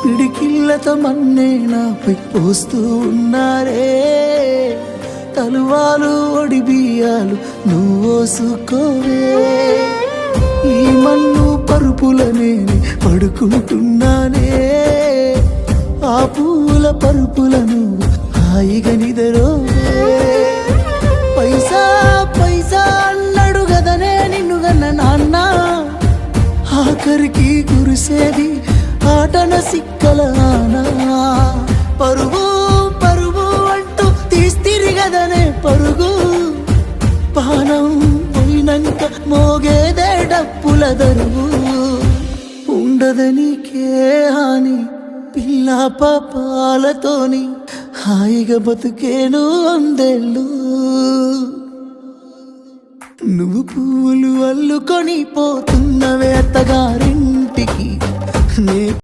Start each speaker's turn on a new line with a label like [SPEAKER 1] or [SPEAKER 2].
[SPEAKER 1] పిడికిళ్ళతో మన్నే నాపై పోస్తూ ఉన్నారే. తలువాలు ఒడి బియ్యాలు నువ్వోసుకోవే. ఈ మన్ను పరుపులనే పడుకుంటున్నానే. ఆ పూల పరుపులను హాయిగా నిదరోవే. పైసా పైసా అన్నాడు గదనే నిన్ను గన్న నాన్న. ఆఖరికి కురిసేది ఆటన సిక్కల ఆనా. పరుగు పరుగు అంటూ తీస్తిరిగదనే పరుగు. పానం పోయినంక మోగేదే డప్పుల దరువు. ఉండదనికే హాని పిల్ల పాపాలతోని హాయిగా బతుకేను వందేళ్ళు. నువ్వు పూలు అల్లుకొని పోతున్నవే అత్తగారింటికి. నే